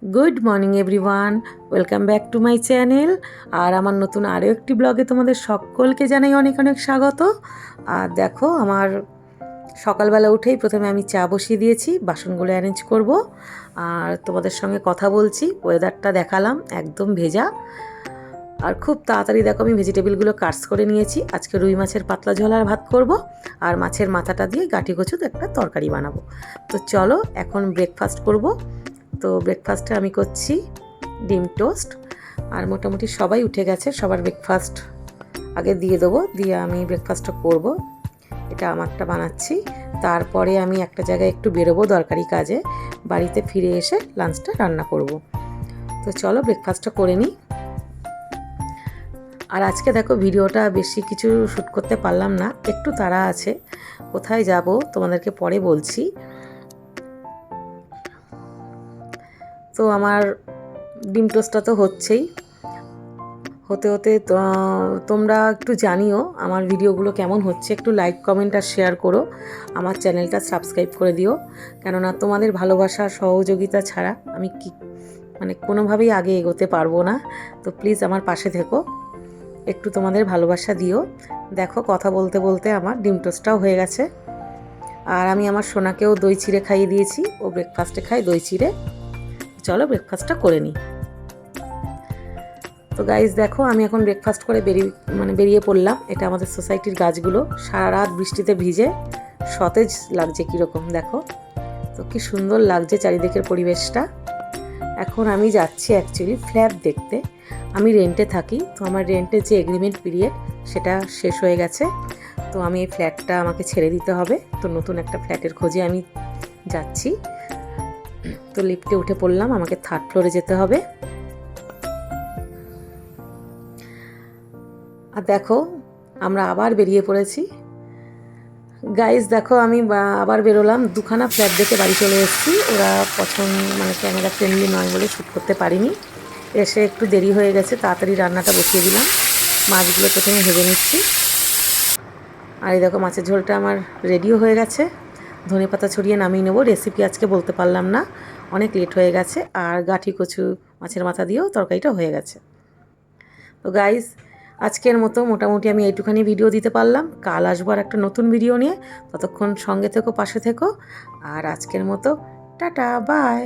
Good morning everyone, welcome back to my channel. আর আমার নতুন আরও একটি ব্লগে তোমাদের সকলকে জানাই অনেক অনেক স্বাগত। আর দেখো, আমার সকালবেলা উঠেই প্রথমে আমি চা বসিয়ে দিয়েছি, বাসনগুলো অ্যারেঞ্জ করব। আর তোমাদের সঙ্গে কথা বলছি, ওয়েদারটা দেখালাম একদম ভেজা। আর খুব তাড়াতাড়ি দেখো আমি ভেজিটেবিলগুলো কাটস করে নিয়েছি। আজকে রুই মাছের পাতলা ঝোল আর ভাত করব, আর মাছের মাথাটা দিয়ে গাঁটি কচুর একটা তরকারি বানাবো। তো চলো এখন ব্রেকফাস্ট করব। তো ব্রেকফাস্টে আমি করছি ডিম টোস্ট। আর মোটামুটি সবাই উঠে গেছে, সবার ব্রেকফাস্ট আগে দিয়ে দেবো, দিয়ে আমি ব্রেকফাস্টটা করব। এটা আমারটা বানাচ্ছি, তারপরে আমি একটা জায়গায় একটু বেরোবো দরকারি কাজে, বাড়িতে ফিরে এসে লাঞ্চটা রান্না করব। তো চলো ব্রেকফাস্টটা করে নিই। আর আজকে দেখো ভিডিওটা বেশি কিছু শ্যুট করতে পারলাম না, একটু তাড়া আছে। কোথায় যাব তোমাদেরকে পরে বলছি। তো আমার ডিম টোস্টটা তো হচ্ছেই, হতে হতে তোমরা একটু জানিও আমার ভিডিওগুলো কেমন হচ্ছে, একটু লাইক কমেন্ট আর শেয়ার করো, আমার চ্যানেলটা সাবস্ক্রাইব করে দিও। কেননা তোমাদের ভালোবাসা সহযোগিতা ছাড়া আমি কোনোভাবেই আগে এগোতে পারবো না। তো প্লিজ আমার পাশে থেকো, একটু তোমাদের ভালোবাসা দিও। দেখো কথা বলতে বলতে আমার ডিম টোস্টটাও হয়ে গেছে। আর আমি আমার সোনাকেও দই চিড়ে খাইয়ে দিয়েছি, ও ব্রেকফাস্টে খায় দই চিড়ে। চলো ব্রেকফাস্টটা করে নিই। তো গাইজ দেখো আমি এখন ব্রেকফাস্ট করে বেরিয়ে পড়লাম। এটা আমাদের সোসাইটির গাছগুলো সারা রাত বৃষ্টিতে ভিজে সতেজ লাগছে কীরকম দেখো। তো কি সুন্দর লাগছে চারিদিকের পরিবেশটা। এখন আমি যাচ্ছি অ্যাকচুয়ালি ফ্ল্যাট দেখতে। আমি রেন্টে থাকি, তো আমার রেন্টের যে এগ্রিমেন্ট পিরিয়ড সেটা শেষ হয়ে গেছে। তো আমি এই ফ্ল্যাটটা আমাকে ছেড়ে দিতে হবে, তো নতুন একটা ফ্ল্যাটের খোঁজে আমি যাচ্ছি। তো লিফটে উঠে পড়লাম, আমাকে 3rd ফ্লোরে যেতে হবে। আর দেখো আমরা আবার বেরিয়ে পড়েছি। গাইজ দেখো আমি আবার বেরোলাম, 2খানা ফ্ল্যাট দেখে বাড়ি চলে এসেছি। ওরা ক্যামেরা ফ্রেন্ডলি নয় বলে শ্যুট করতে পারিনি। এসে একটু দেরি হয়ে গেছে, তাড়াতাড়ি রান্নাটা বসিয়ে দিলাম। মাছগুলো প্রথমে ভেজে নিচ্ছি। আর এই দেখো মাছের ঝোলটা আমার রেডিও হয়ে গেছে। ধনেপাতা ছড়িয়ে নামিয়ে নেবো। রেসিপি আজকে বলতে পারলাম না, অনেক লেট হয়ে গেছে। আর গাঁঠি কচু মাছের মাথা দিয়েও তরকারিটা হয়ে গেছে। তো গাইজ আজকের মতো মোটামুটি আমি এইটুখানি ভিডিও দিতে পারলাম। কাল আসবো আর একটা নতুন ভিডিও নিয়ে, ততক্ষণ সঙ্গে থেকো, পাশে থেকো। আর আজকের মতো টাটা, বাই।